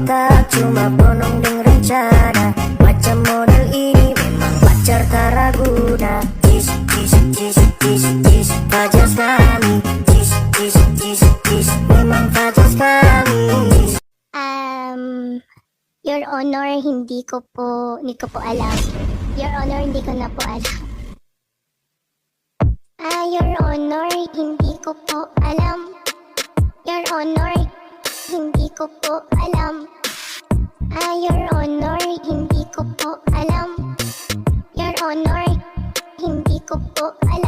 otak, cuma bonong deng rencana. Macam model ini memang pacar tak raguna. Jis, jis, jis, jis, jis, Fajas kami. Jis, jis, jis, jis, memang Fajas kami. Your Honor, hindi ko po alam. Your Honor, hindi ko na po alam. Your Honor, hindi ko po alam. Your Honor, hindi ko po alam. Your Honor, hindi ko po alam. Your Honor, hindi ko po alam.